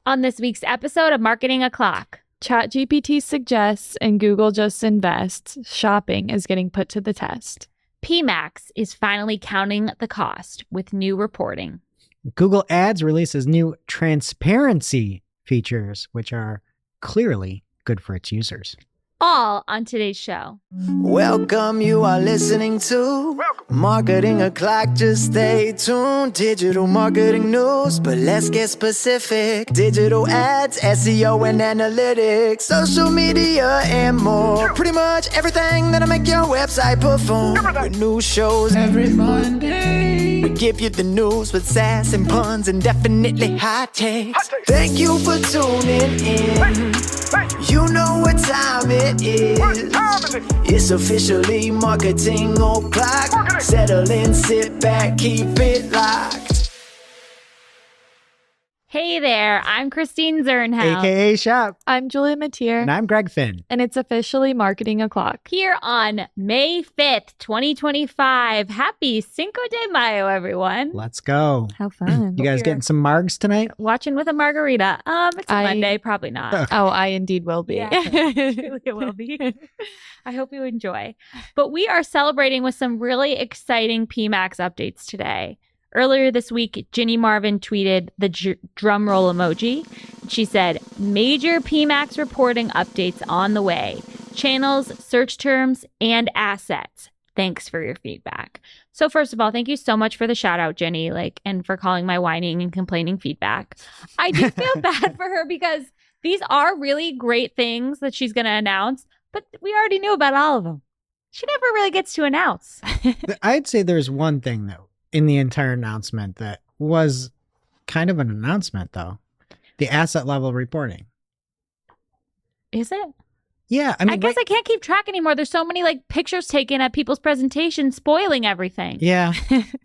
On this week's episode of Marketing O'Clock, ChatGPT suggests and Google just invests. Shopping is getting put to the test. PMAX is finally counting the cost with new reporting. Google Ads releases new transparency features, which are clearly good for its users. All on today's show. Welcome, you are listening to Marketing O'Clock. Just stay tuned. Digital marketing news, but let's get specific. Digital ads, SEO and analytics, social media and more. Pretty much everything that'll make your website perform. With new shows every Monday. We give you the news with sass and puns and definitely hot takes. Thank you for tuning in. You know what time it is. It's officially Marketing O'Clock. Settle in, sit back, keep it locked. Hey there, I'm Christine Zernhouse. AKA Shop. I'm Julia Matier. And I'm Greg Finn. And it's officially Marketing O'Clock. Here on May 5th, 2025. Happy Cinco de Mayo, everyon. Let's go. How fun. You guys getting some margs tonight? Watching with a margarita. It's Monday, probably not. Oh, I indeed will be. Yeah, it will be. I hope you enjoy. But we are celebrating with some really exciting PMAX updates today. Earlier this week, Ginny Marvin tweeted the drum roll emoji. She said, major PMAX reporting updates on the way. Channels, search terms, and assets. Thanks for your feedback. So first of all, thank you so much for the shout out, Ginny, and for calling my whining and complaining feedback. I do feel bad for her because these are really great things that she's going to announce, but we already knew about all of them. She never really gets to announce. I'd say there's one thing, though, in the entire announcement that was kind of an announcement, though. The asset level reporting. Is it? Yeah. I guess I can't keep track anymore. There's so many pictures taken at people's presentations spoiling everything. Yeah.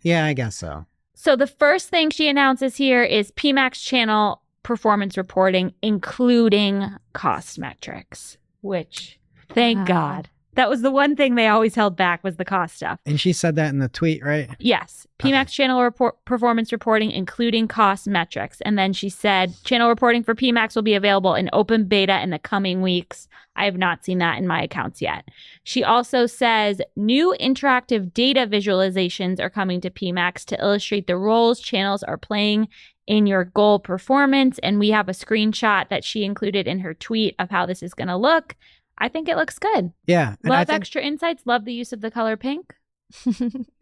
Yeah, I guess so. So the first thing she announces here is PMAX channel performance reporting, including cost metrics, which thank God. That was the one thing they always held back was the cost stuff. And she said that in the tweet, right? Yes. PMAX channel performance reporting, including cost metrics. And then she said channel reporting for PMAX will be available in open beta in the coming weeks. I have not seen that in my accounts yet. She also says new interactive data visualizations are coming to PMAX to illustrate the roles channels are playing in your goal performance. And we have a screenshot that she included in her tweet of how this is going to look. I think it looks good. Yeah. Love extra insights. Love the use of the color pink.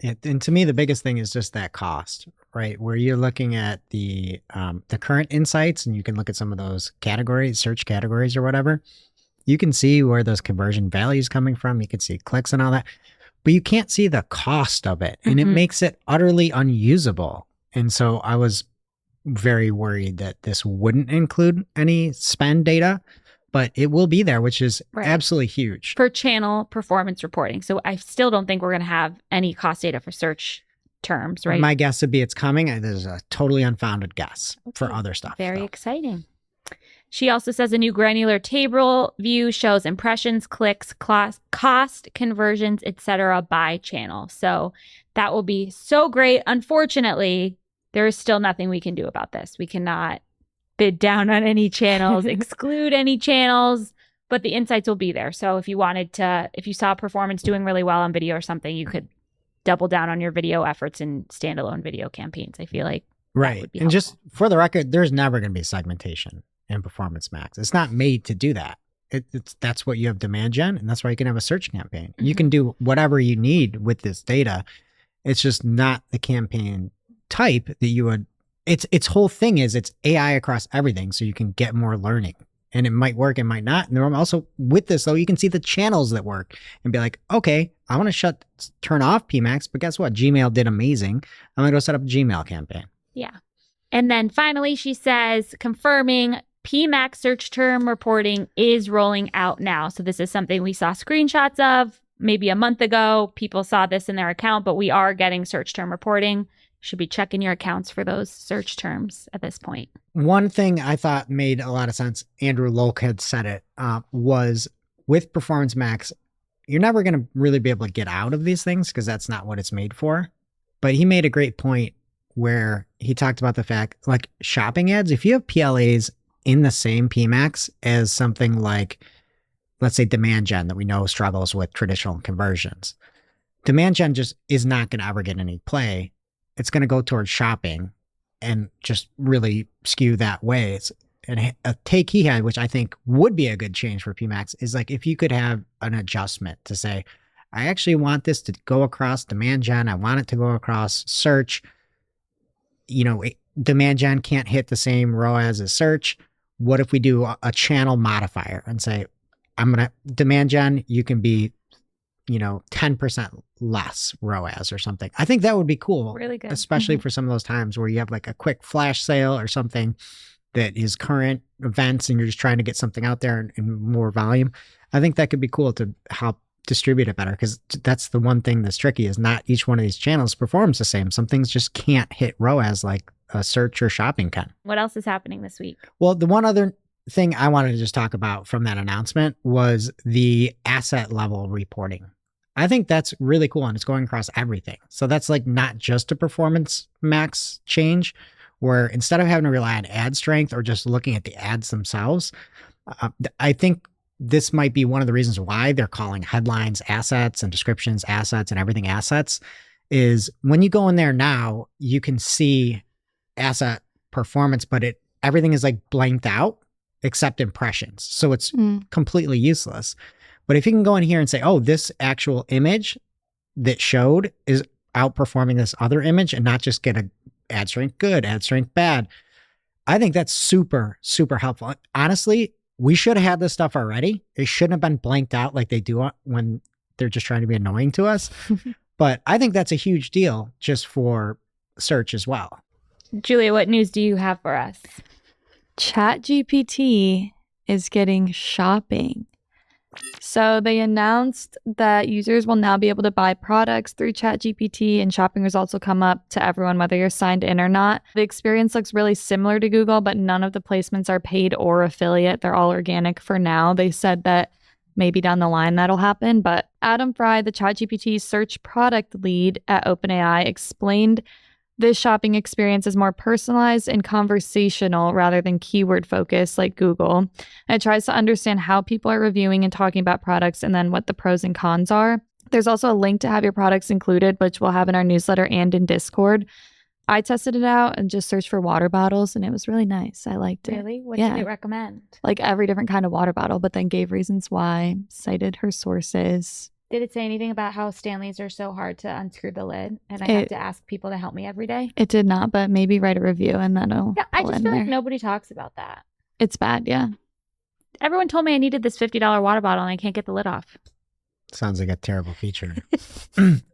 And to me, the biggest thing is just that cost, right? Where you're looking at the current insights and you can look at some of those categories, search categories or whatever. You can see where those conversion values coming from. You can see clicks and all that, but you can't see the cost of it. And it makes it utterly unusable. And so I was very worried that this wouldn't include any spend data. But it will be there, which is absolutely huge. For channel performance reporting. So I still don't think we're going to have any cost data for search terms, right? My guess would be it's coming. There's a totally unfounded guess for other stuff. Very exciting. She also says a new granular table view shows impressions, clicks, cost, conversions, etc. by channel. So that will be so great. Unfortunately, there is still nothing we can do about this. We cannot bid down on any channels, exclude any channels, but the insights will be there. So if you saw performance doing really well on video or something, you could double down on your video efforts in standalone video campaigns. I feel like that would be helpful. Just for the record, there's never going to be segmentation in Performance Max. It's not made to do that. That's what you have demand gen, and that's why you can have a search campaign. You can do whatever you need with this data. It's just not the campaign type that you would. Its whole thing is it's AI across everything, so you can get more learning. And it might work, it might not. And then also with this, though, you can see the channels that work and be like, okay, I want to turn off PMAX, but guess what? Gmail did amazing. I'm going to go set up a Gmail campaign. Yeah. And then finally, she says, confirming PMAX search term reporting is rolling out now. So this is something we saw screenshots of maybe a month ago. People saw this in their account, but we are getting search term reporting. Should be checking your accounts for those search terms at this point. One thing I thought made a lot of sense, Andrew Lolk had said it, was with Performance Max, you're never going to really be able to get out of these things because that's not what it's made for. But he made a great point where he talked about the fact, like shopping ads, if you have PLAs in the same PMAX as something like, let's say, demand gen that we know struggles with traditional conversions. Demand gen just is not going to ever get any play. It's going to go towards shopping and just really skew that way. And a take he had, which I think would be a good change for PMAX, is like if you could have an adjustment to say, I actually want this to go across demand gen. I want it to go across search. Demand gen can't hit the same ROAS as search. What if we do a channel modifier and say, demand gen, you can be 10% less ROAS or something. I think that would be cool. Really good. Especially for some of those times where you have like a quick flash sale or something that is current events and you're just trying to get something out there in more volume. I think that could be cool to help distribute it better, because that's the one thing that's tricky is not each one of these channels performs the same. Some things just can't hit ROAS like a search or shopping can. What else is happening this week? Well, the one other thing I wanted to just talk about from that announcement was the asset level reporting. I think that's really cool, and it's going across everything. So that's like not just a performance max change, where instead of having to rely on ad strength or just looking at the ads themselves, I think this might be one of the reasons why they're calling headlines assets and descriptions assets and everything assets, is when you go in there now, you can see asset performance, but everything is like blanked out except impressions. So it's completely useless. But if you can go in here and say, oh, this actual image that showed is outperforming this other image, and not just get a ad strength good, ad strength bad, I think that's super, super helpful. Honestly, we should have had this stuff already. It shouldn't have been blanked out like they do when they're just trying to be annoying to us. But I think that's a huge deal just for search as well. Julia, what news do you have for us? ChatGPT is getting shopping. So they announced that users will now be able to buy products through ChatGPT, and shopping results will come up to everyone, whether you're signed in or not. The experience looks really similar to Google, but none of the placements are paid or affiliate. They're all organic for now. They said that maybe down the line that'll happen. But Adam Fry, the ChatGPT search product lead at OpenAI, explained this shopping experience is more personalized and conversational rather than keyword focused like Google. And it tries to understand how people are reviewing and talking about products and then what the pros and cons are. There's also a link to have your products included, which we'll have in our newsletter and in Discord. I tested it out and just searched for water bottles, and it was really nice. I liked it. Really? What did it recommend? Like every different kind of water bottle, but then gave reasons why, cited her sources. Did it say anything about how Stanleys are so hard to unscrew the lid and I have to ask people to help me every day? It did not, but maybe write a review and that'll I just feel like nobody talks about that. It's bad, yeah. Everyone told me I needed this $50 water bottle and I can't get the lid off. Sounds like a terrible feature.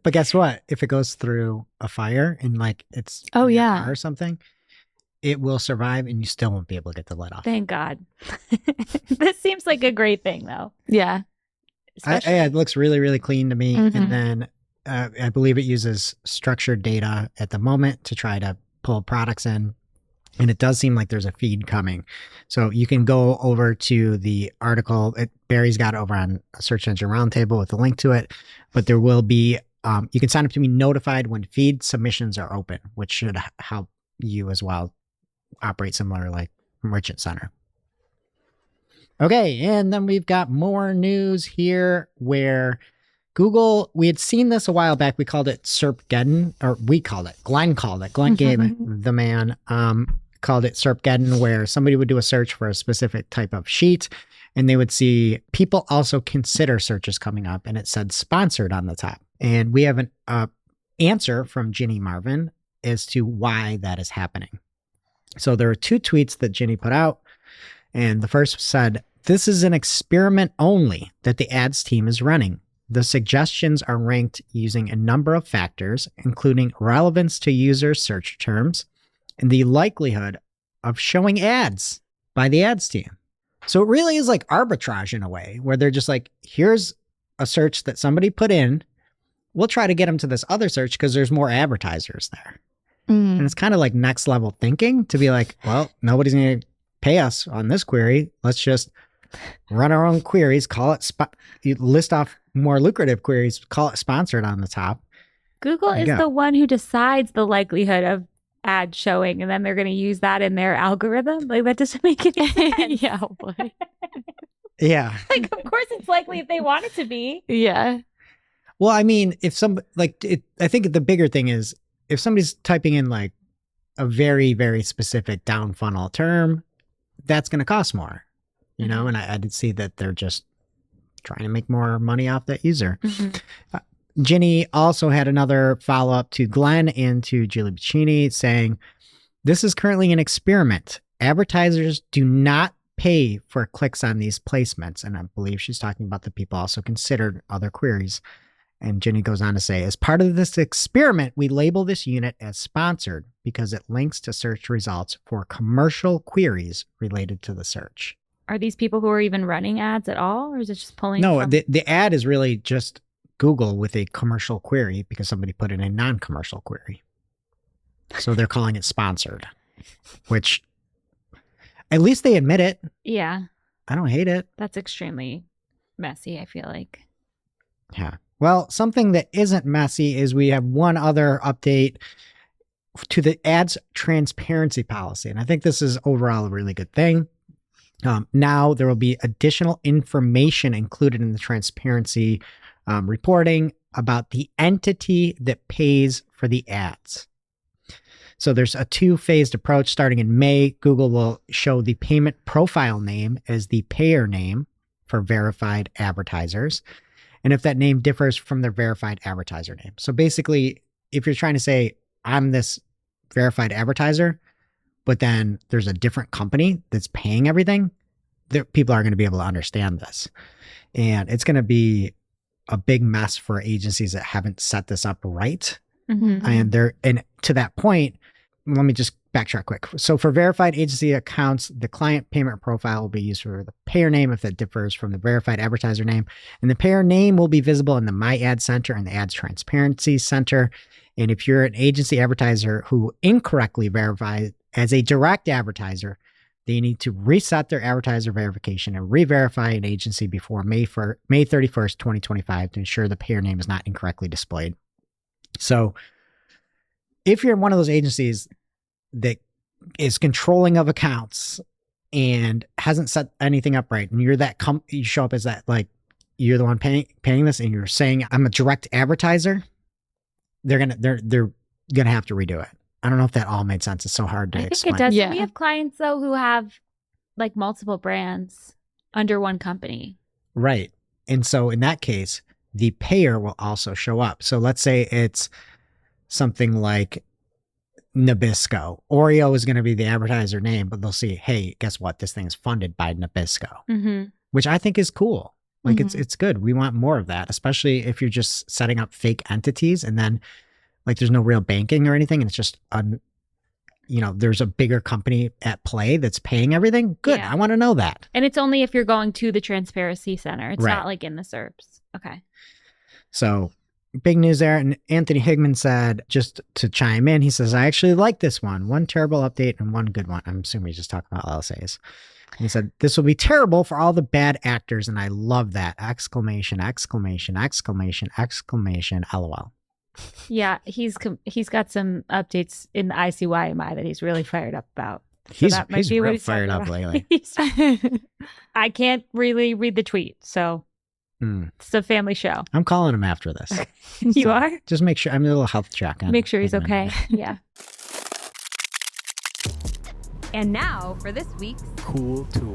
But guess what? If it goes through a fire and like it's car or something, it will survive and you still won't be able to get the lid off. Thank God. This seems like a great thing though. Yeah. It looks really, really clean to me. And then I believe it uses structured data at the moment to try to pull products in. And it does seem like there's a feed coming. So you can go over to the article. Barry's got it over on Search Engine Roundtable with a link to it. But there will be, you can sign up to be notified when feed submissions are open, which should help you as well operate similar like Merchant Center. Okay, and then we've got more news here where Google, we had seen this a while back. We called it SERPgeddon, or Glenn called it. Glenn Gabe, the man, called it SERPgeddon, where somebody would do a search for a specific type of sheet, and they would see people also consider searches coming up, and it said sponsored on the top. And we have an answer from Ginny Marvin as to why that is happening. So there are two tweets that Ginny put out. And the first said, this is an experiment only that the ads team is running. The suggestions are ranked using a number of factors, including relevance to user search terms and the likelihood of showing ads by the ads team. So it really is like arbitrage in a way, where they're just like, here's a search that somebody put in. We'll try to get them to this other search because there's more advertisers there. And it's kind of like next level thinking to be like, well, nobody's going to pay us on this query. Let's just run our own queries, call it, you list off more lucrative queries, call it sponsored on the top. Google is the one who decides the likelihood of ad showing, and then they're going to use that in their algorithm. Like, that doesn't make any sense. Yeah, boy. Yeah. Like, of course it's likely if they want it to be. Yeah. Well, I mean, if I think the bigger thing is if somebody's typing in like a very, very specific down funnel term, that's going to cost more, you know? And I did see that they're just trying to make more money off that user. Ginny also had another follow-up to Glenn and to Julie Bacchini saying, this is currently an experiment. Advertisers do not pay for clicks on these placements. And I believe she's talking about the people also considered other queries. And Ginny goes on to say, as part of this experiment, we label this unit as sponsored because it links to search results for commercial queries related to the search. Are these people who are even running ads at all? Or is it just pulling? No, from- the ad is really just Google with a commercial query because somebody put in a non-commercial query. So they're calling it sponsored, which at least they admit it. Yeah. I don't hate it. That's extremely messy, I feel like. Yeah. Well, something that isn't messy is we have one other update to the ads transparency policy. And I think this is overall a really good thing. Now there will be additional information included in the transparency reporting about the entity that pays for the ads. So there's a two-phased approach. Starting in May, Google will show the payment profile name as the payer name for verified advertisers. And if that name differs from their verified advertiser name. So basically, if you're trying to say, I'm this verified advertiser, but then there's a different company that's paying everything, people are going to be able to understand this. And it's going to be a big mess for agencies that haven't set this up right. And to that point, let me just backtrack quick. So for verified agency accounts, the client payment profile will be used for the payer name if that differs from the verified advertiser name. And the payer name will be visible in the My Ad Center and the Ads Transparency Center. And if you're an agency advertiser who incorrectly verifies as a direct advertiser, they need to reset their advertiser verification and re-verify an agency before May 31st, 2025 to ensure the payer name is not incorrectly displayed. So if you're one of those agencies that is controlling of accounts and hasn't set anything up right, and you're that you show up as that, like, you're the one paying this, and you're saying I'm a direct advertiser, they're gonna have to redo it. I don't know if that all made sense. It's so hard to explain. I think it does. Yeah. We have clients though who have like multiple brands under one company. Right. And so in that case, the payer will also show up. So let's say it's something like Nabisco. Oreo is going to be the advertiser name, but they'll see, hey, guess what? This thing is funded by Nabisco, which I think is cool. Like it's good. We want more of that, especially if you're just setting up fake entities and then like there's no real banking or anything. And it's just, there's a bigger company at play that's paying everything. Good. Yeah. I want to know that. And it's only if you're going to the transparency center. It's Right. not like in the SERPs. Okay. So big news there. And Anthony Higman said, just to chime in, he says, I actually like this one. One terrible update and one good one. I'm assuming he's just talking about LSAs. He said, this will be terrible for all the bad actors. And I love that. Exclamation, exclamation, exclamation, exclamation, LOL. Yeah, he's got some updates in the ICYMI that he's really fired up about. He's that might be what real he's fired talking up about. lately. I can't really read the tweet, so it's a family show. I'm calling him after this. You So, are? Just make sure. I'm a little health check on Make sure he's Higman. okay. Yeah. And now for this week's Cool Tool.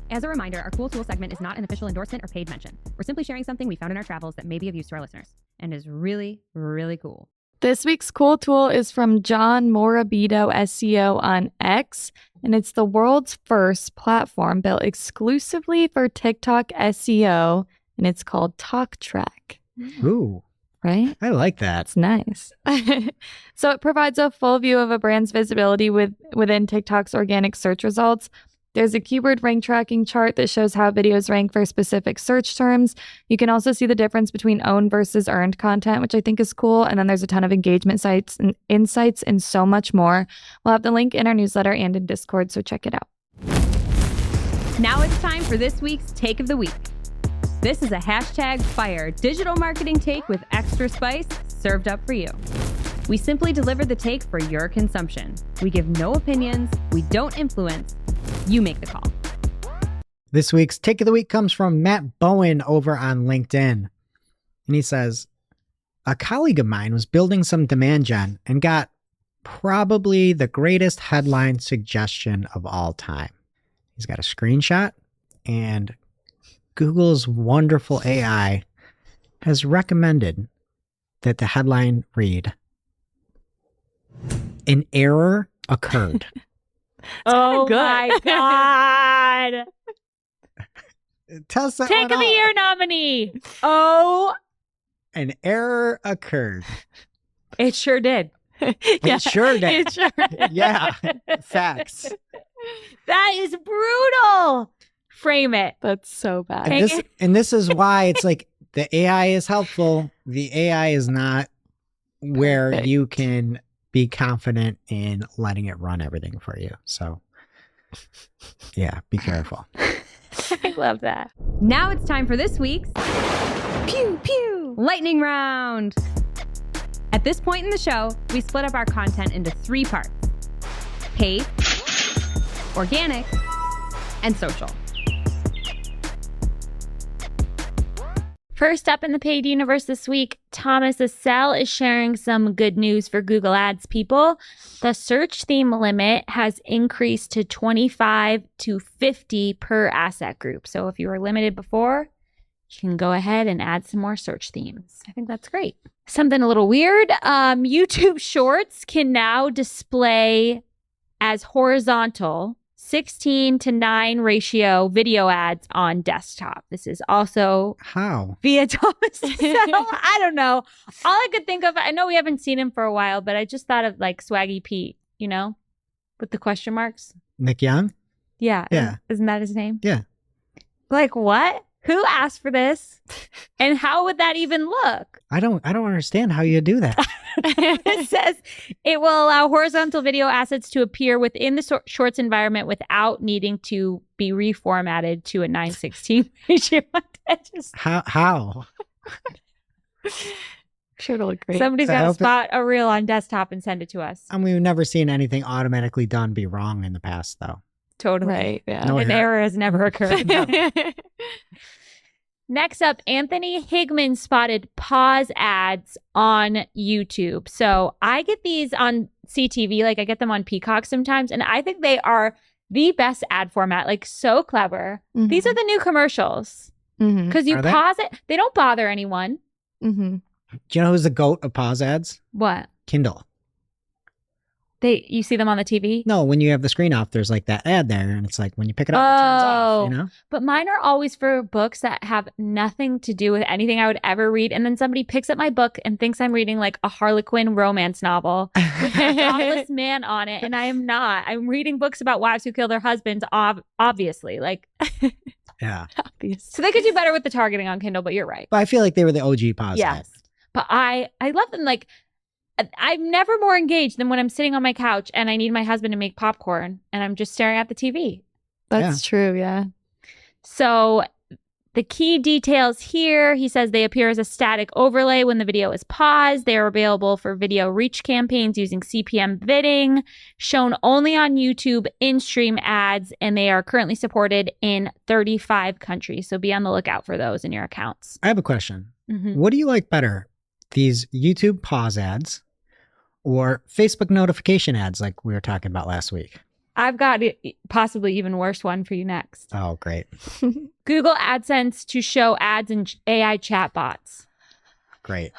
As a reminder, our Cool Tool segment is not an official endorsement or paid mention. We're simply sharing something we found in our travels that may be of use to our listeners and is really, really cool. This week's cool tool is from John Morabito SEO on X, and it's the world's first platform built exclusively for TikTok SEO, and it's called TalkTrack. Ooh, Right? I like that. That's nice. So it provides a full view of a brand's visibility within TikTok's organic search results. There's a keyword rank tracking chart that shows how videos rank for specific search terms. You can also see the difference between owned versus earned content, which I think is cool. And then there's a ton of engagement sites and insights and so much more. We'll have the link in our newsletter and in Discord, so check it out. Now it's time for this week's Take of the Week. This is a #fire digital marketing take with extra spice served up for you. We simply deliver the take for your consumption. We give no opinions. We don't influence. You make the call. This week's Take of the Week comes from Matt Bowen over on LinkedIn. And he says, a colleague of mine was building some demand gen and got probably the greatest headline suggestion of all time. He's got a screenshot, and Google's wonderful AI has recommended that the headline read, an error occurred. Oh good. my God. Test that Take one of the out. year nominee. Oh, An error occurred. it sure did. It sure did. It sure did. Yeah, facts. That is brutal. Frame it. That's so bad. And this is why it's like the AI is helpful. The AI is not where Perfect. you can be confident in letting it run everything for you. So, yeah, be careful. I love that. Now it's time for this week's Pew Pew Lightning Round. At this point in the show, we split up our content into 3 parts: paid, organic, and social. First up in the paid universe this week, Thomas Assell is sharing some good news for Google Ads people. The search theme limit has increased to 25 to 50 per asset group. So if you were limited before, you can go ahead and add some more search themes. I think that's great. Something a little weird. YouTube Shorts can now display as horizontal 16:9 ratio video ads on desktop. This is also How? via Thomas Assell. I don't know. All I could think of, I know we haven't seen him for a while, but I just thought of like Swaggy Pete, you know, with the question marks. Nick Young? Yeah. Yeah. Isn't that his name? Yeah. Like what? Who asked for this? And how would that even look? I don't understand how you do that. It says it will allow horizontal video assets to appear within the Shorts environment without needing to be reformatted to a 9:16 ratio. How? Sure to look great. Somebody's I got to hope spot a reel on desktop and send it to us. I mean, we've never seen anything automatically done be wrong in the past, though. Totally. Right. Yeah. No. An error has never occurred. No. Next up, Anthony Higman spotted pause ads on YouTube. So I get these on CTV, like I get them on Peacock sometimes, and I think they are the best ad format, like so clever. These are the new commercials Mm-hmm. because you Are they? pause it. They don't bother anyone. Mm-hmm. Do you know who's the goat of pause ads? What? Kindle. You see them on the TV? No, when you have the screen off, there's like that ad there, and it's like when you pick it up, it turns off, you know? But mine are always for books that have nothing to do with anything I would ever read. And then somebody picks up my book and thinks I'm reading like a Harlequin romance novel with a godless man on it. And I am not. I'm reading books about wives who kill their husbands, obviously. Like, Yeah. Obvious. so they could do better with the targeting on Kindle, but you're right. But I feel like they were the OG pause Yes. ads. But I love them. Like, I'm never more engaged than when I'm sitting on my couch and I need my husband to make popcorn and I'm just staring at the TV. That's true. Yeah. So the key details here, he says they appear as a static overlay when the video is paused. They are available for video reach campaigns using CPM bidding, shown only on YouTube in-stream ads, and they are currently supported in 35 countries. So be on the lookout for those in your accounts. I have a question. Mhm. What do you like better? These YouTube pause ads or Facebook notification ads like we were talking about last week? I've got possibly even worse one for you next. Oh, great. Google AdSense to show ads in AI chatbots. Great.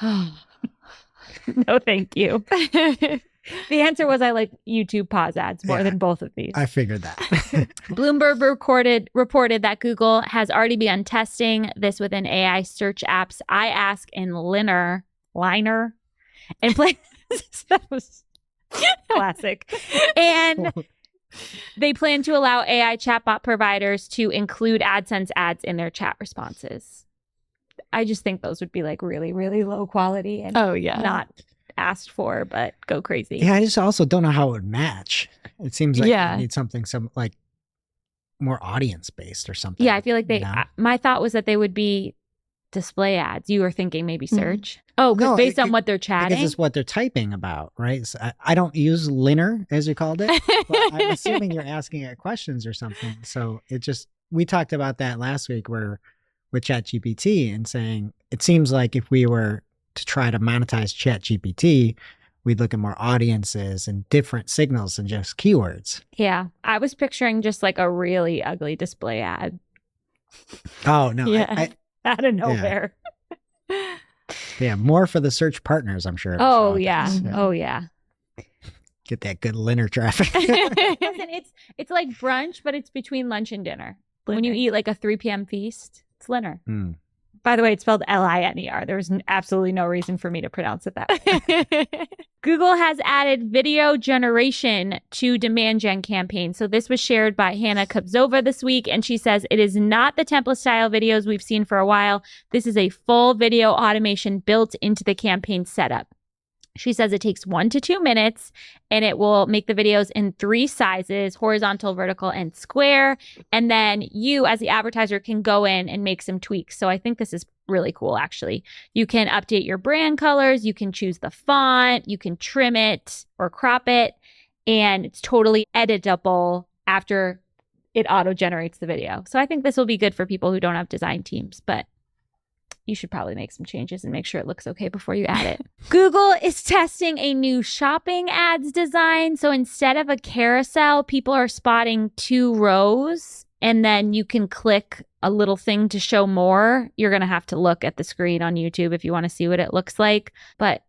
No, thank you. The answer was I like YouTube pause ads more Yeah. than both of these. I figured that. Bloomberg reported that Google has already begun testing this within AI search apps iAsk and Liner, and plans. That was classic. And they plan to allow AI chatbot providers to include AdSense ads in their chat responses. I just think those would be like really, really low quality and Oh yeah. not asked for, but go crazy. Yeah, I just also don't know how it would match. It seems like Yeah. you need something like more audience based or something. Yeah, I feel like you know? my thought was that they would be display ads. You were thinking maybe Mhm. search. Oh, because No, based on what they're chatting. Because it's what they're typing about, right? So I don't use Linner, as you called it, but I'm assuming you're asking it questions or something. So we talked about that last week with ChatGPT and saying, it seems like if we were to try to monetize ChatGPT, we'd look at more audiences and different signals than just keywords. Yeah. I was picturing just like a really ugly display ad Oh, no. Yeah. out of nowhere. Yeah, more for the search partners, I'm sure. Oh, yeah. Mhm. Oh, yeah. Get that good Linner traffic. Listen, it's like brunch, but it's between lunch and dinner. When you eat like a 3 p.m. feast, it's Linner. Mm. By the way, it's spelled Liner. There was absolutely no reason for me to pronounce it that way. Google has added video generation to demand gen campaigns. So this was shared by Hannah Kopzova this week, and she says it is not the template style videos we've seen for a while. This is a full video automation built into the campaign setup. She says it takes 1 to 2 minutes and it will make the videos in 3 sizes, horizontal, vertical, and square. And then you as the advertiser can go in and make some tweaks. So I think this is really cool, actually. You can update your brand colors. You can choose the font. You can trim it or crop it. And it's totally editable after it auto-generates the video. So I think this will be good for people who don't have design teams, but you should probably make some changes and make sure it looks okay before you add it. Google is testing a new shopping ads design. So instead of a carousel, people are spotting 2 rows and then you can click a little thing to show more. You're going to have to look at the screen on YouTube if you want to see what it looks like. But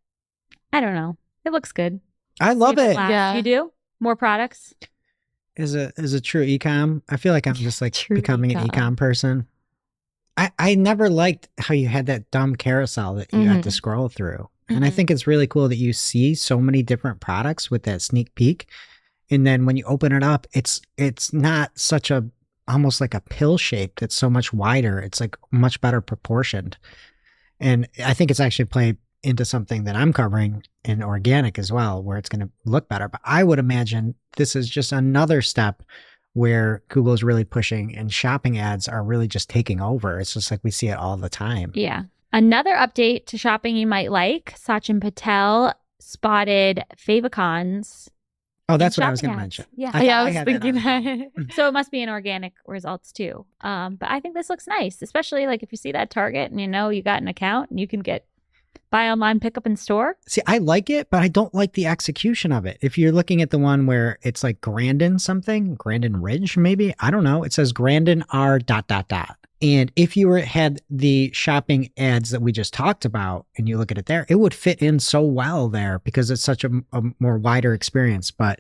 I don't know. It looks good. I love it. Yeah. You do? More products? As a true ecom, I feel like I'm just like True becoming an ecom. ecom person. I never liked how you had that dumb carousel that you had to scroll through. And I think it's really cool that you see so many different products with that sneak peek. And then when you open it up, it's not such a, almost like a pill shape that's so much wider. It's like much better proportioned. And I think it's actually played into something that I'm covering in organic as well, where it's going to look better. But I would imagine this is just another step where Google is really pushing and shopping ads are really just taking over. It's just like we see it all the time. Yeah. Another update to shopping you might like, Sachin Patel spotted favicons. Oh, that's in what I was shopping going to ads. mention. Yeah. thought Yeah, I was had that thinking on. that. So it must be in organic results too. But I think this looks nice, especially like if you see that Target and you know you got an account and you can get buy online, pick up in store. See, I like it, but I don't like the execution of it. If you're looking at the one where it's like Grandin something, Grandin Ridge, maybe, I don't know. It says Grandin R ... And if you had the shopping ads that we just talked about and you look at it there, it would fit in so well there because it's such a more wider experience. But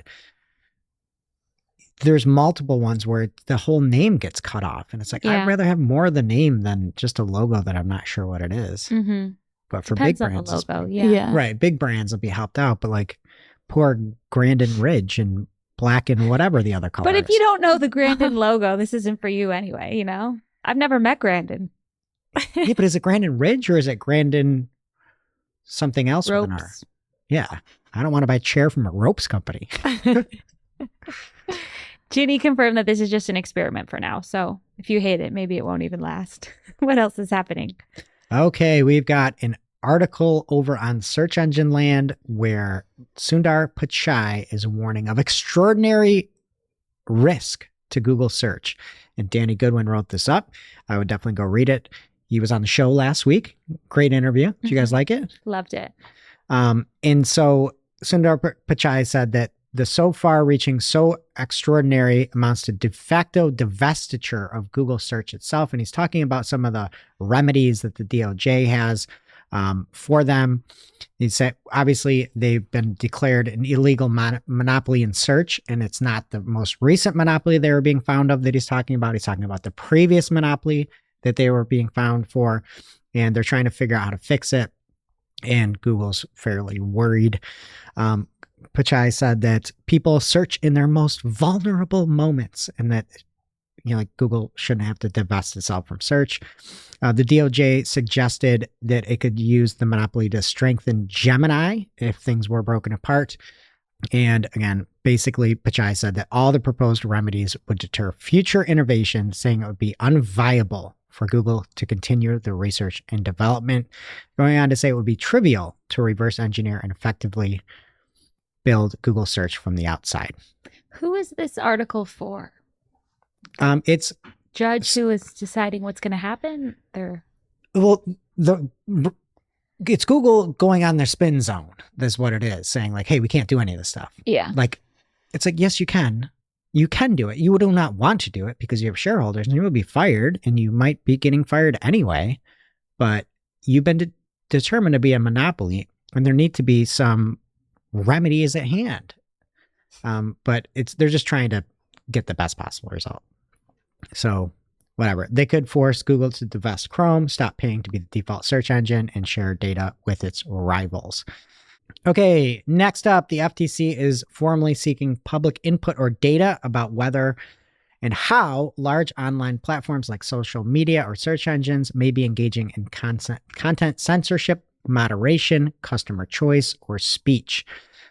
there's multiple ones where the whole name gets cut off. And it's like, Yeah. I'd rather have more of the name than just a logo that I'm not sure what it is. Mm-hmm. But for Depends big on brands, the it's logo. pretty- Yeah. right, big brands will be helped out. But like poor Grandin Ridge and black and whatever the other color But if is. you don't know the Grandin logo, this isn't for you anyway, you know? I've never met Grandin. Yeah, but is it Grandin Ridge or is it Grandin something else with an R? Ropes. Yeah. I don't want to buy a chair from a ropes company. Ginny confirmed that this is just an experiment for now. So if you hate it, maybe it won't even last. What else is happening? Okay, we've got an article over on Search Engine Land where Sundar Pichai is warning of extraordinary risk to Google search. And Danny Goodwin wrote this up. I would definitely go read it. He was on the show last week. Great interview. Did you guys like it? Loved it. And so Sundar Pichai said that the so far reaching so extraordinary amounts to de facto divestiture of Google search itself. And he's talking about some of the remedies that the DOJ has for them. He said, obviously, they've been declared an illegal monopoly in search, and it's not the most recent monopoly they were being found of that he's talking about. He's talking about the previous monopoly that they were being found for, and they're trying to figure out how to fix it. And Google's fairly worried. Pichai said that people search in their most vulnerable moments and that, you know, like Google shouldn't have to divest itself from search. The DOJ suggested that it could use the monopoly to strengthen Gemini if things were broken apart. And again, basically, Pichai said that all the proposed remedies would deter future innovation, saying it would be unviable for Google to continue the research and development. Going on to say it would be trivial to reverse engineer and effectively build Google search from the outside. Who is this article for? It's Judge who is deciding what's going to happen? It's Google going on their spin zone. That's what it is, saying like, hey, we can't do any of this stuff. Yeah. Like, it's like, yes, you can. You can do it. You do not want to do it because you have shareholders and you will be fired and you might be getting fired anyway. But you've been determined to be a monopoly and there need to be some remedies at hand. But they're just trying to get the best possible result. So whatever. They could force Google to divest Chrome, stop paying to be the default search engine, and share data with its rivals. Okay, next up, the FTC is formally seeking public input or data about whether and how large online platforms like social media or search engines may be engaging in content censorship, moderation, customer choice, or speech.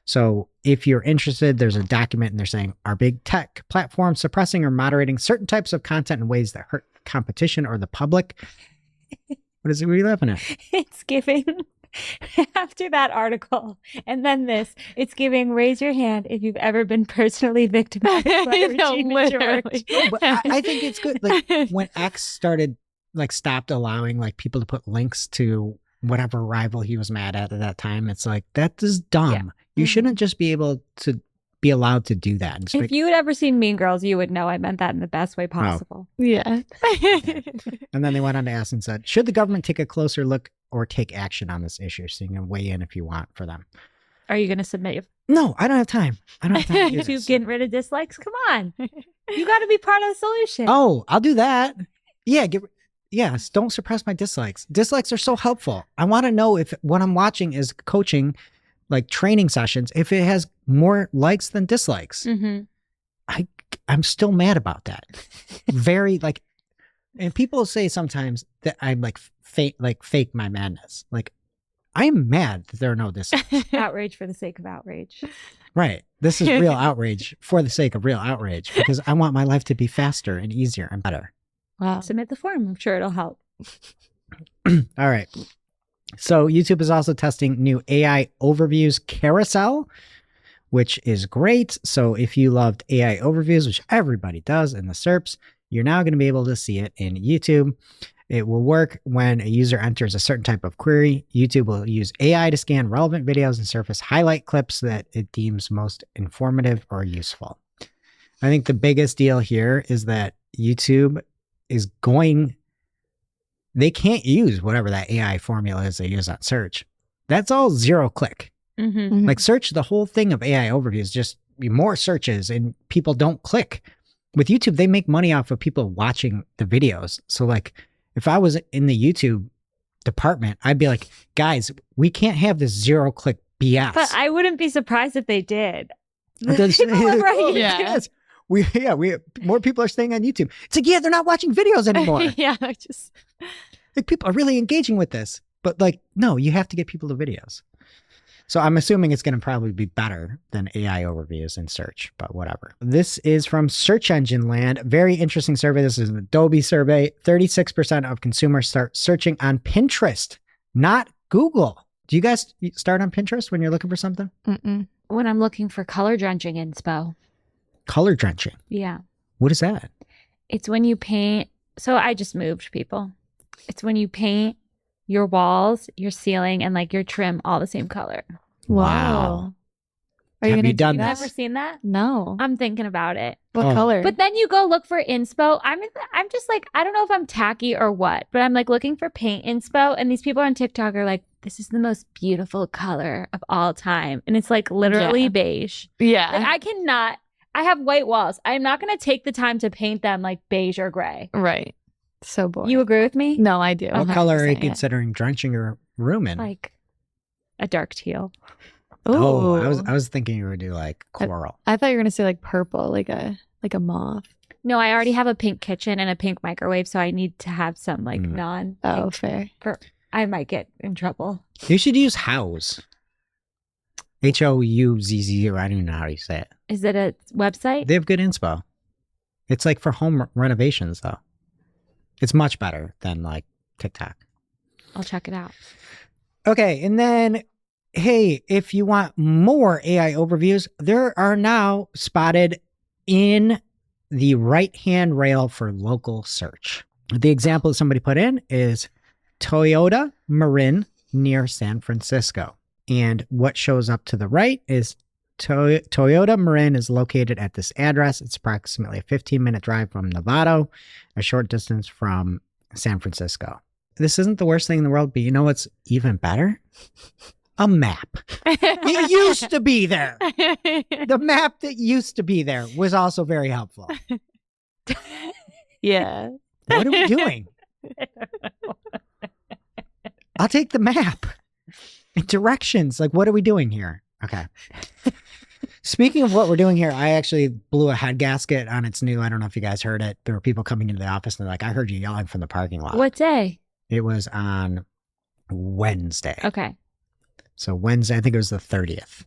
So if you're interested, there's a document and they're saying, are big tech platforms suppressing or moderating certain types of content in ways that hurt competition or the public? What are you laughing at? It's giving, after that article, and then this, it's giving, raise your hand if you've ever been personally victimized by a regime in Georgia. No, but I think it's good. Like when X started, like stopped allowing like people to put links to whatever rival he was mad at that time, it's like, that is dumb. Yeah. You shouldn't just be able to be allowed to do that. If you had ever seen Mean Girls, you would know I meant that in the best way possible. Yeah. And then they went on to ask and said, should the government take a closer look or take action on this issue? So you can weigh in if you want for them. Are you going to submit your... No, I don't have time. I don't have time to do You this. getting rid of dislikes? Come on. You got to be part of the solution. Oh, I'll do that. Yeah, yes, don't suppress my dislikes. Dislikes are so helpful. I want to know if what I'm watching is coaching, like training sessions, if it has more likes than dislikes. Mm-hmm. I'm still mad about that. Very like, and people say sometimes that I'm like fake my madness. Like I'm mad that there are no dislikes. Outrage for the sake of outrage. Right. This is real outrage for the sake of real outrage because I want my life to be faster and easier and better. Wow. Submit the form. I'm sure it'll help. All right. So YouTube is also testing new AI overviews carousel, which is great. So if you loved AI overviews, which everybody does in the SERPs, you're now going to be able to see it in YouTube. It will work when a user enters a certain type of query. YouTube will use AI to scan relevant videos and surface highlight clips that it deems most informative or useful. I think the biggest deal here is that YouTube is they can't use whatever that AI formula is they use on search. That's all zero click. Mm-hmm. Like search, the whole thing of AI overviews, just more searches and people don't click. With YouTube, they make money off of people watching the videos. So like if I was in the YouTube department, I'd be like, guys, we can't have this zero click BS. But I wouldn't be surprised if they did. Because- People are right. Yeah. Yes. We more people are staying on YouTube. It's like, yeah, they're not watching videos anymore. Yeah, I just Like people are really engaging with this, but like, no, you have to get people to videos. So I'm assuming it's going to probably be better than AI overviews in search, but whatever. This is from Search Engine Land. Very interesting survey. This is an Adobe survey. 36% of consumers start searching on Pinterest, not Google. Do you guys start on Pinterest when you're looking for something? mm-mm. When I'm looking for color drenching inspo. Color drenching. Yeah. What is that? It's when you paint. So I just moved, people. It's when you paint your walls, your ceiling, and like your trim all the same color. Wow. Are you Have gonna you done do that? Never seen that? No. I'm thinking about it. What Oh. color? But then you go look for inspo. I'm just like, I don't know if I'm tacky or what, but I'm like looking for paint inspo, and these people on TikTok are like, this is the most beautiful color of all time. And it's like literally Yeah. beige. yeah. Like I have white walls. I'm not going to take the time to paint them like beige or gray. Right. So boring. You agree with me? No, I do. What color are you 100%, yeah. considering drenching your room in? Like a dark teal. Oh, Ooh. I was thinking you would do like coral. I thought you were gonna say like purple, like a mauve. No, I already have a pink kitchen and a pink microwave, so I need to have some like Mm. non. Oh, fair. I might get in trouble. You should use Houzz. Houzz, or I don't even know how you say it. Is it a website? They have good inspo. It's like for home renovations, though. It's much better than like TikTok. I'll check it out. Okay, and then, hey, if you want more AI overviews, there are now spotted in the right-hand rail for local search. The example somebody put in is Toyota Marin near San Francisco. And what shows up to the right is Toyota Marin is located at this address. It's approximately a 15-minute drive from Novato, a short distance from San Francisco. This isn't the worst thing in the world, but you know what's even better? A map. It used to be there. The map that used to be there was also very helpful. Yeah. What are we doing? I'll take the map. And directions. Like, what are we doing here? Okay. Speaking of what we're doing here, I actually blew a head gasket on its new, I don't know if you guys heard it. There were people coming into the office and they're like, I heard you yelling from the parking lot. What day? It was on Wednesday. Okay. So Wednesday, I think it was the 30th.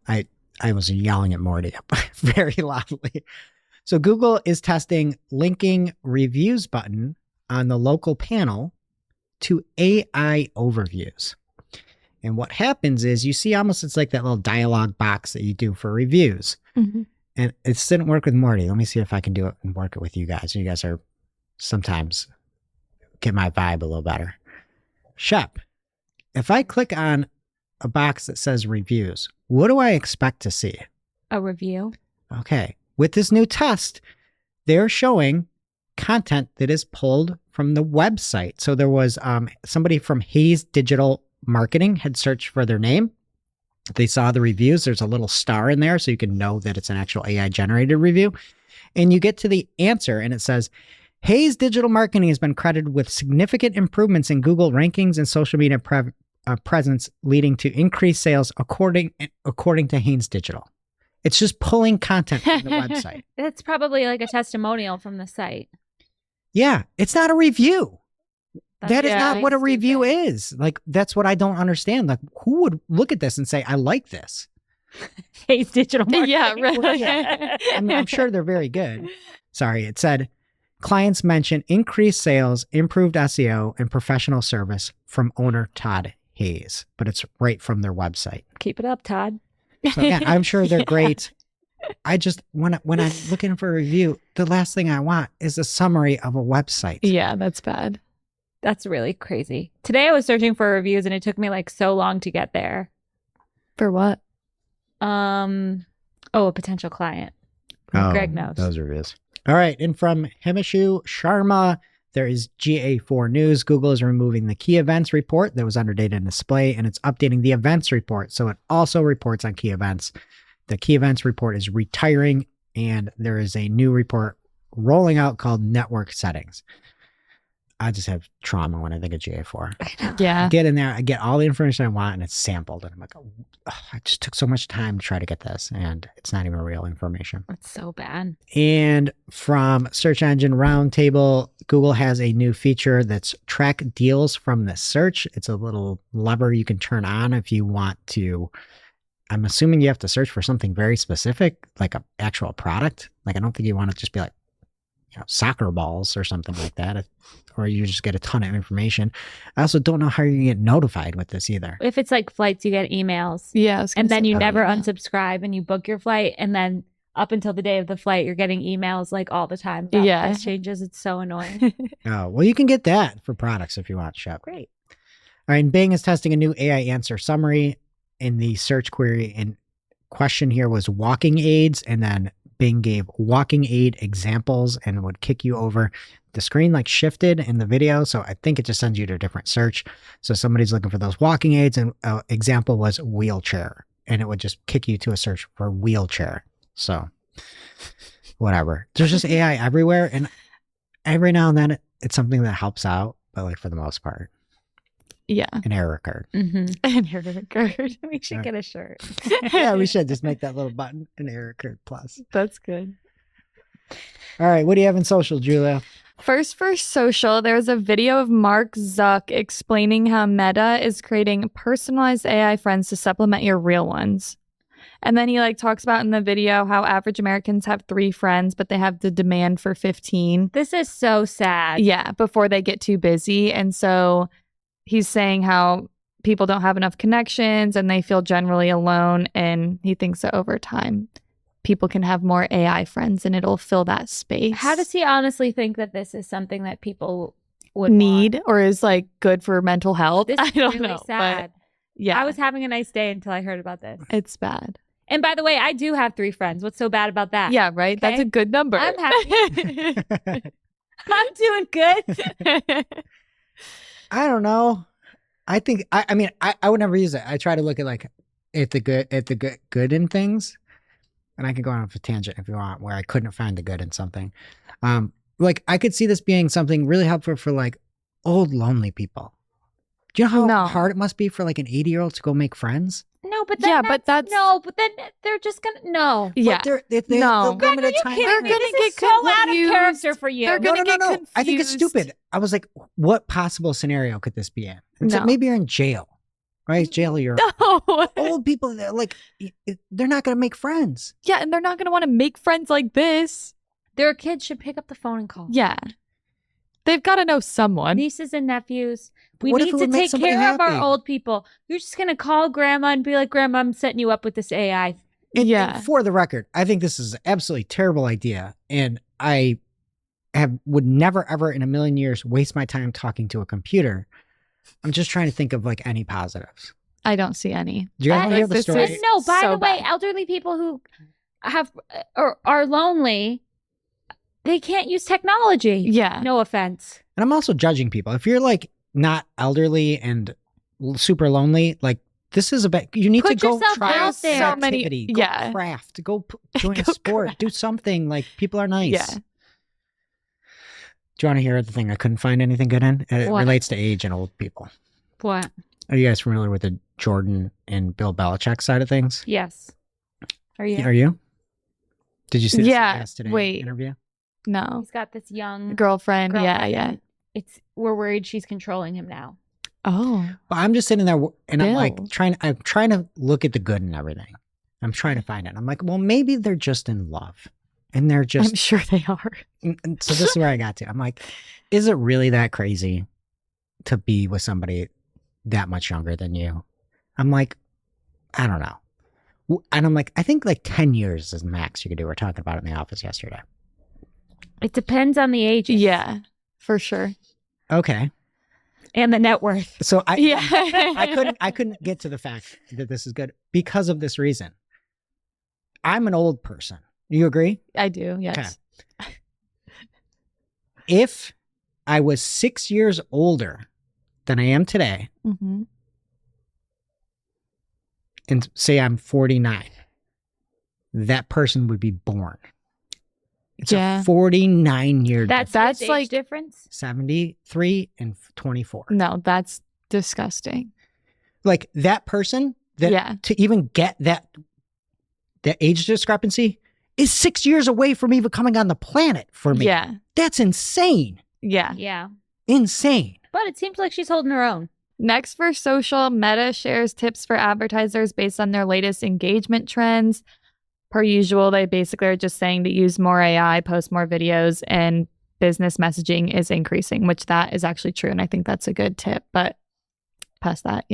I was yelling at Morty very loudly. So Google is testing linking reviews button on the local panel to AI overviews. And what happens is you see almost it's like that little dialogue box that you do for reviews. Mm-hmm. And it didn't work with Morty. Let me see if I can do it and work it with you guys. You guys are sometimes get my vibe a little better. Shep, if I click on a box that says reviews, what do I expect to see? A review. Okay. With this new test, they're showing content that is pulled from the website. So there was somebody from Hayes Digital Marketing had searched for their name. They saw the reviews. There's a little star in there so you can know that it's an actual AI generated review. And you get to the answer and it says, Hayes Digital Marketing has been credited with significant improvements in Google rankings and social media presence, leading to increased sales according to Hayes Digital. It's just pulling content from the website. It's probably like a testimonial from the site. Yeah, it's not a review. That is Yeah, not what a stupid. review is. Like, that's what I don't understand. Like, who would look at this and say, I like this? Hayes Digital Marketing. Yeah, really. I mean, I'm sure they're very good. Sorry, it said, clients mentioned increased sales, improved SEO, and professional service from owner Todd Hayes. But it's right from their website. Keep it up, Todd. So yeah, I'm sure they're great. I just, when I'm looking for a review, the last thing I want is a summary of a website. Yeah, that's bad. That's really crazy. Today I was searching for reviews and it took me like so long to get there. For what? A potential client. Greg knows. Those reviews. All right. And from Himashu Sharma, there is GA4 news. Google is removing the key events report that was under data and display, and it's updating the events report. So it also reports on key events. The key events report is retiring, and there is a new report rolling out called network settings. I just have trauma when I think of GA4. Yeah. I get in there, I get all the information I want, and it's sampled. And I'm like, oh, I just took so much time to try to get this, and it's not even real information. That's so bad. And from Search Engine Roundtable, Google has a new feature that's track deals from the search. It's a little lever you can turn on if you want to. I'm assuming you have to search for something very specific, like an actual product. Like, I don't think you want to just be like, soccer balls or something like that, or you just get a ton of information. I also don't know how you get notified with this either. If it's like flights, you get emails. Yeah. I was gonna And then say you that. never Yeah. unsubscribe and you book your flight. And then up until the day of the flight, you're getting emails like all the time about Yeah. price changes. It's so annoying. Oh, well, you can get that for products if you want, Shep. Great. All right, and Bing is testing a new AI answer summary in the search query. And question here was walking aids, and then Bing gave walking aid examples and would kick you over. The screen like shifted in the video, so I think it just sends you to a different search. So somebody's looking for those walking aids, and example was wheelchair, and it would just kick you to a search for wheelchair. So whatever. There's just AI everywhere, and every now and then it's something that helps out, but like for the most part, Yeah. an error occurred. Mm-hmm. And here it occurred. We should get a shirt. Yeah, we should just make that little button an error occurred plus. That's good. All right, what do you have in social, Julia? First for social, there's a video of Mark Zuck explaining how Meta is creating personalized AI friends to supplement your real ones. And then he like talks about in the video how average Americans have 3 friends, but they have the demand for 15. This is so sad. Yeah, before they get too busy. And so he's saying how people don't have enough connections and they feel generally alone. And he thinks that over time, people can have more AI friends and it'll fill that space. How does he honestly think that this is something that people would need want? or is like good for mental health? This I is don't really know. sad. But yeah, I was having a nice day until I heard about this. it's bad. And by the way, I do have 3 friends. What's so bad about that? Yeah, right. That's Okay. a good number. I'm happy. I'm doing good. I don't know. I think I mean I would never use it. I try to look at like at the good in things, and I could go on a tangent if you want, where I couldn't find the good in something. Like I could see this being something really helpful for like old lonely people. Do you know how hard it must be for like an 80-year-old to go make friends? No, but then Yeah, but that's- no, but then they're just gonna no. Yeah. But they're No. limited Are you time. kidding They're me? gonna This get is so out of confused. character for you. They're No, gonna no, no, get no. I think it's confused. stupid. I was like, what possible scenario could this be in? It's like No. maybe you're in jail, right? Jail, you're No. old people. They're like, they're not going to make friends. Yeah, and they're not going to want to make friends like this. Their kids should pick up the phone and call. Yeah. They've got to know someone. Nieces and nephews. We What if need it to would make take somebody care of our happy? old people. You're just gonna call grandma and be like, "Grandma, I'm setting you up with this AI." Yeah. And for the record, I think this is an absolutely terrible idea. And I would never, ever in a million years waste my time talking to a computer. I'm just trying to think of like any positives. I don't see any. Do you guys want to hear the This story? is- And no, by so the way, bad. elderly people who have or are lonely, they can't use technology. Yeah. No offense. And I'm also judging people. If you're like not elderly and super lonely, like this is you need Put to go yourself try out there. an So many- activity, go yeah. craft, go join a Go sport, craft. do something. Like people are nice. Yeah. Do you want to hear the thing I couldn't find anything good in? It What? relates to age and old people. What? Are you guys familiar with the Jordan and Bill Belichick side of things? Yes. Are you? Are you? Did you see this Yeah, yesterday wait. interview? No. He's got this young Girlfriend. Yeah, girlfriend, yeah. and we're worried she's controlling him now. Oh. But I'm just sitting there and I'm like Bill. I'm trying to look at the good in everything. I'm trying to find it. I'm like, well, maybe they're just in love. And they're just I'm sure they are. and so this is where I got to. I'm like, is it really that crazy to be with somebody that much younger than you? I'm like, I don't know. And I'm like, I think like 10 years is max you could do. We were talking about it in the office yesterday. It depends on the age. Yeah, for sure. Okay. And the net worth. So Yeah. I couldn't get to the fact that this is good because of this reason. I'm an old person. You agree? I do, yes. If I was 6 years older than I am today, Mm-hmm. and say I'm 49, that person would be born. It's Yeah. a 49-year That's That's age like- difference. 73 and 24. No, that's disgusting. Like that person that Yeah. to even get that age discrepancy is 6 years away from even coming on the planet for me. Yeah. That's insane. Yeah. Yeah. Insane. But it seems like she's holding her own. Next, for social, Meta shares tips for advertisers based on their latest engagement trends. Per usual, they basically are just saying to use more AI, post more videos, and business messaging is increasing, which that is actually true. And I think that's a good tip. But past that,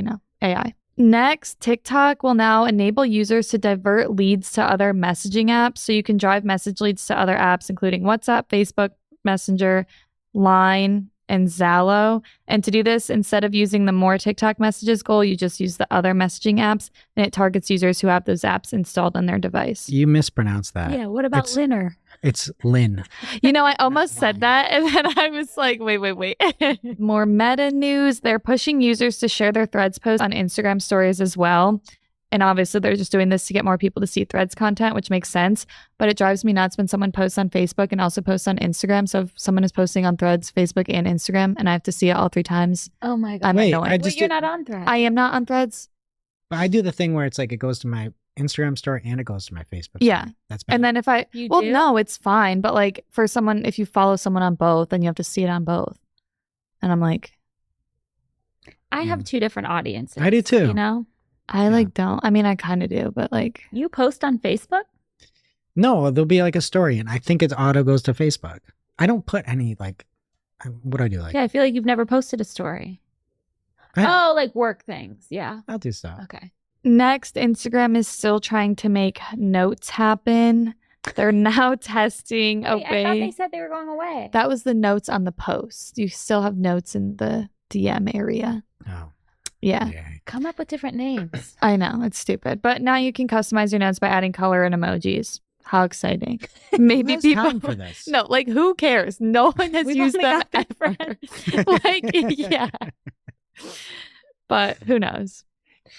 AI. Next, TikTok will now enable users to divert leads to other messaging apps. So you can drive message leads to other apps, including WhatsApp, Facebook, Messenger, Line, and Zallo. And to do this, instead of using the more TikTok messages goal, you just use the other messaging apps, and it targets users who have those apps installed on their device. You mispronounced that. Yeah. What about it's- Linner? It's Lynn. I almost said that, and then I was like, wait. More meta news. They're pushing users to share their Threads posts on Instagram stories as well. And obviously, they're just doing this to get more people to see Threads content, which makes sense. But it drives me nuts when someone posts on Facebook and also posts on Instagram. So if someone is posting on Threads, Facebook, and Instagram, and I have to see it all 3 times, Oh my God. I'm Wait, annoyed. I Wait, just you're did- not on Threads. I am not on Threads. But I do the thing where it's like it goes to my Instagram story and it goes to my Facebook story. Yeah. That's bad. And then if I, You well, do? no, it's fine. But like for someone, if you follow someone on both, then you have to see it on both. And I'm like, I have 2 different audiences. I do too. You know? I like don't. I mean, I kind of do, but like, You post on Facebook? No, there'll be like a story, and I think it's auto goes to Facebook. I don't put any like, what do I do? Like, Yeah, I feel like you've never posted a story. I- Like work things. Yeah. I'll do stuff. Okay. next, Instagram is still trying to make notes happen. They're now testing a Wait, I thought they way. said they were going away. That was the notes on the post. You still have notes in the DM area. Oh, Yeah. Come up with different names. I know, it's stupid. But now you can customize your notes by adding color and emojis. How exciting. Maybe Who has people time for this? No, like who cares? No one has We've used only them got three ever. Like, yeah. But who knows?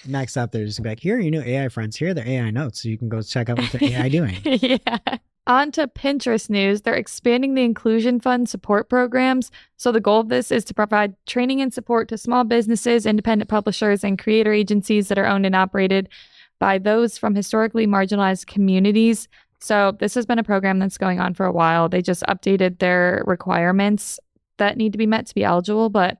Next up, they're just gonna be like, here are your new AI friends. Here are the AI notes, so you can go check out what the AI doing. Yeah. On to Pinterest news. They're expanding the Inclusion Fund support programs. So the goal of this is to provide training and support to small businesses, independent publishers, and creator agencies that are owned and operated by those from historically marginalized communities. So this has been a program that's going on for a while. They just updated their requirements that need to be met to be eligible, but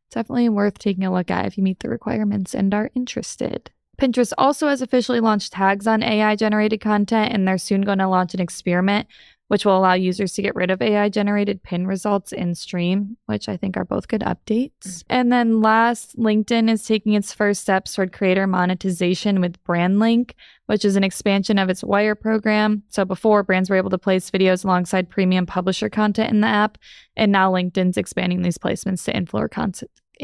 definitely worth taking a look at if you meet the requirements and are interested. Pinterest also has officially launched tags on AI-generated content, and they're soon going to launch an experiment which will allow users to get rid of AI-generated pin results in stream, which I think are both good updates. And then last, LinkedIn is taking its first steps toward creator monetization with BrandLink, which is an expansion of its Wire program. So before, brands were able to place videos alongside premium publisher content in the app, and now LinkedIn's expanding these placements to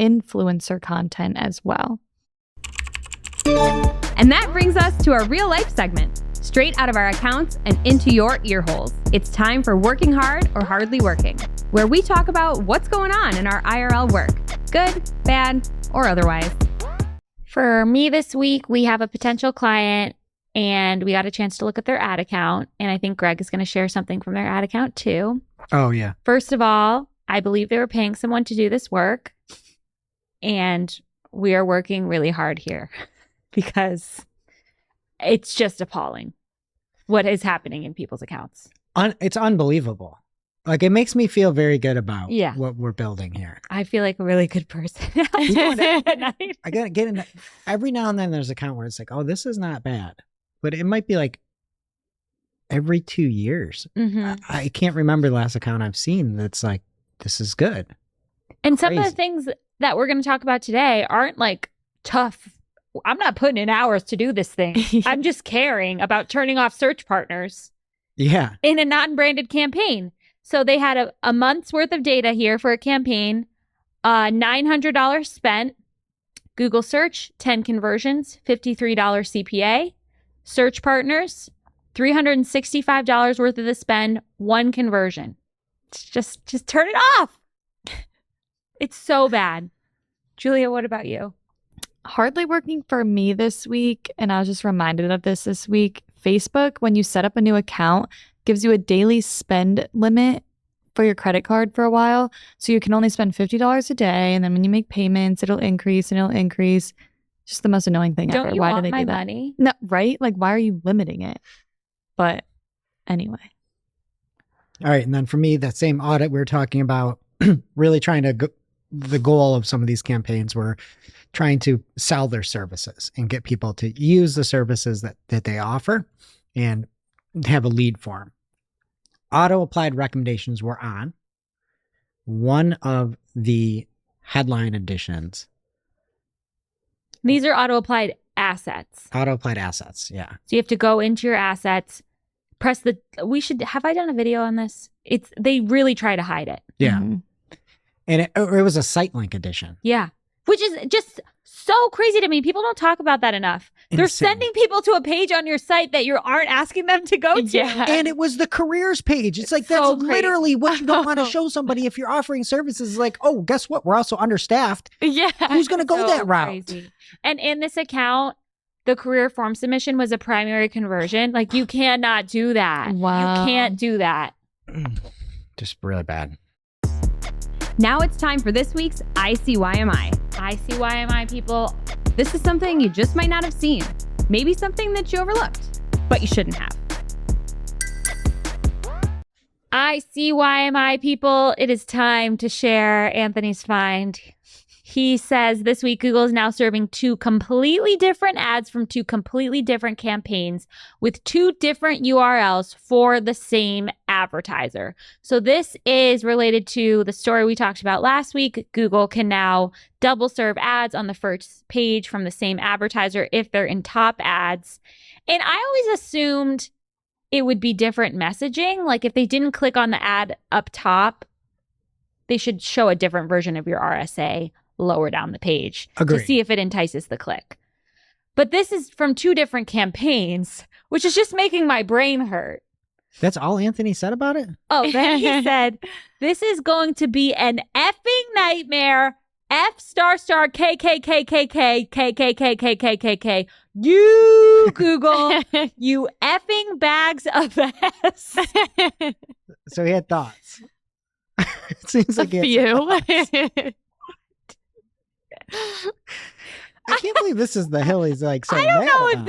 influencer content as well. And that brings us to our real life segment, straight out of our accounts and into your ear holes. It's time for Working Hard or Hardly Working, where we talk about what's going on in our IRL work, good, bad, or otherwise. For me this week, we have a potential client and we got a chance to look at their ad account. And I think Greg is going to share something from their ad account too. Oh, yeah. First of all, I believe they were paying someone to do this work. And we are working really hard here because it's just appalling what is happening in people's accounts. It's unbelievable. Like, it makes me feel very good about Yeah. what we're building here. I feel like a really good person. At night. I gotta get in. Every now and then there's an account where it's like, oh, this is not bad. But it might be like every 2 years. Mhm. I can't remember the last account I've seen that's like, this is good. And some of the Crazy. things that we're going to talk about today aren't like tough. I'm not putting in hours to do this thing. I'm just caring about turning off search partners Yeah. in a non-branded campaign. So they had a month's worth of data here for a campaign, $900 spent, Google search, 10 conversions, $53 CPA, search partners, $365 worth of the spend, 1 conversion. It's just turn it off. It's so bad. Julia, what about you? Hardly working for me this week, and I was just reminded of this week. Facebook, when you set up a new account, gives you a daily spend limit for your credit card for a while. So you can only spend $50 a day, and then when you make payments, it'll increase and it'll increase. Just the most annoying thing Don't ever. you Why want do they my do that? money? No, right? Like, why are you limiting it? But anyway. All right. And then for me, that same audit we were talking about, really trying to go, the goal of some of these campaigns were trying to sell their services and get people to use the services that they offer and have a lead form. Auto applied recommendations were on. One of the headline additions. These are auto-applied assets. Auto applied assets. Yeah. So you have to go into your assets, press the, have I done a video on this? They really try to hide it. Yeah. Mhm. And it was a site link addition. Yeah. Which is just so crazy to me. People don't talk about that enough. They're Insane. sending people to a page on your site that you aren't asking them to go to. Yeah. And it was the careers page. It's like, that's so crazy. literally what you don't want to show somebody if you're offering services. Like, oh, guess what? We're also understaffed. Yeah. Who's going to go So that route? crazy. And in this account, the career form submission was a primary conversion. Like, you cannot do that. Wow. You can't do that. Just really bad. Now it's time for this week's ICYMI. ICYMI people. This is something you just might not have seen. Maybe something that you overlooked, but you shouldn't have. ICYMI people, it is time to share Anthony's find. He says this week Google is now serving 2 completely different ads from 2 completely different campaigns with 2 different URLs for the same advertiser. So this is related to the story we talked about last week. Google can now double serve ads on the first page from the same advertiser if they're in top ads. And I always assumed it would be different messaging. Like if they didn't click on the ad up top, they should show a different version of your RSA lower down the page Agreed. to see if it entices the click. But this is from 2 different campaigns, which is just making my brain hurt. That's all Anthony said about it? Oh, then he said, this is going to be an effing nightmare. F star K K K K K K K K K K K K. You Google, you effing bags of ass. So he had thoughts. It seems like A he had some few. thoughts. I can't believe this is the hill he's like saying I don't that know if about.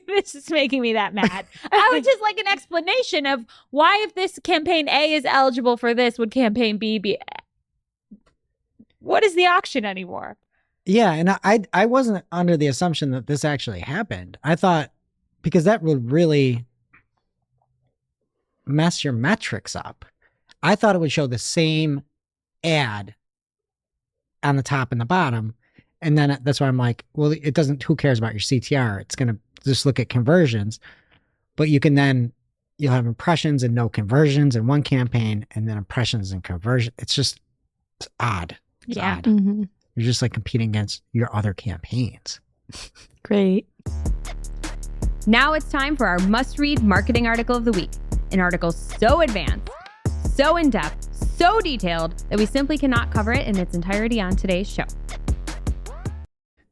this is making me that mad. I would just like an explanation of why, if this campaign A is eligible for this, would campaign B be? What is the auction anymore? Yeah, and I wasn't under the assumption that this actually happened. I thought, because that would really mess your metrics up. I thought it would show the same ad on the top and the bottom. And then that's why I'm like, well, it doesn't, who cares about your CTR? It's going to just look at conversions. But you can then, you'll have impressions and no conversions in one campaign, and then impressions and conversion. It's odd. It's odd. Mm-hmm. You're just like competing against your other campaigns. Great. Now it's time for our must-read marketing article of the week. An article so advanced, so in-depth, so detailed that we simply cannot cover it in its entirety on today's show.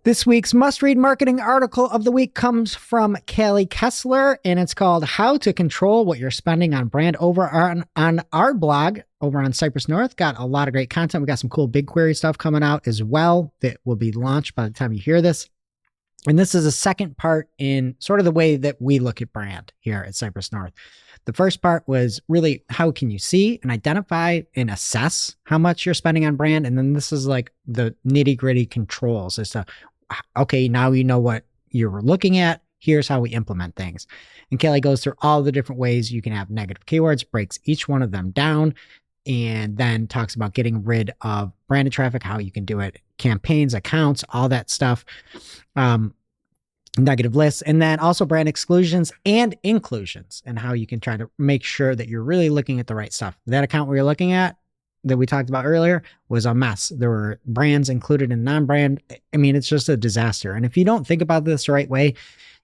This week's must-read marketing article of the week comes from Callie Kessler, and it's called How to Control What You're Spending on Brand over on our blog over on Cypress North. Got a lot of great content. We got some cool BigQuery stuff coming out as well that will be launched by the time you hear this. And this is a second part in sort of the way that we look at brand here at Cypress North. The first part was really how can you see and identify and assess how much you're spending on brand. And then this is like the nitty-gritty controls as to, okay, now you know what you're looking at. Here's how we implement things. And Kelly goes through all the different ways you can have negative keywords, breaks each one of them down, and then talks about getting rid of branded traffic, how you can do it, campaigns, accounts, all that stuff, negative lists, and then also brand exclusions and inclusions, and how you can try to make sure that you're really looking at the right stuff. That account we were looking at that we talked about earlier was a mess. There were brands included in non-brand. I mean, it's just a disaster. And if you don't think about this the right way,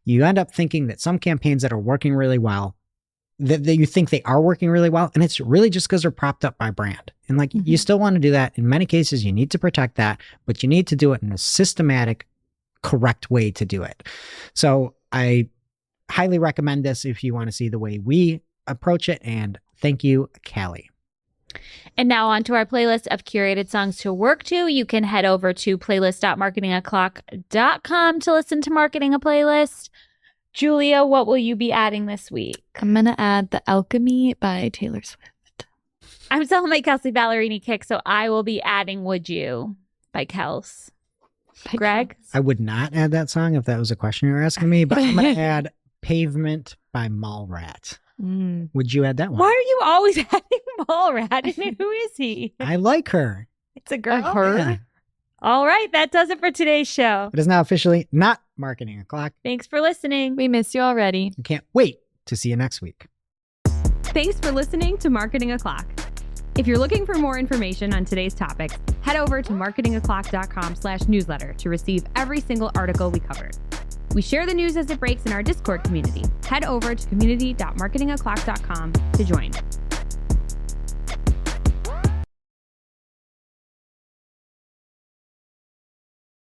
you end up thinking that some campaigns that are working really well, that you think they are working really well, and it's really just because they're propped up by brand. And like, you still want to do that. In many cases, you need to protect that, but you need to do it in a systematic, correct way to do it. So I highly recommend this if you want to see the way we approach it. And thank you, Callie. And now on to our playlist of curated songs to work to. You can head over to playlist.marketingoclock.com to listen to Marketing a Playlist. Julia, what will you be adding this week? I'm going to add The Alchemy by Taylor Swift. I'm still on my Kelsey Ballerini kick, so I will be adding Would You by Kels. Greg? I would not add that song if that was a question you were asking me, but I'm going to add Pavement by Mallrat. Would you add that one? Why are you always adding Mallrat? And who is he? I like her. It's a girl. Her? Yeah. All right, that does it for today's show. It is now officially not Marketing O'Clock. Thanks for listening. We miss you already. I can't wait to see you next week. Thanks for listening to Marketing O'Clock. If you're looking for more information on today's topics, head over to marketingoclock.com/newsletter to receive every single article we covered. We share the news as it breaks in our Discord community. Head over to community.marketingoclock.com to join.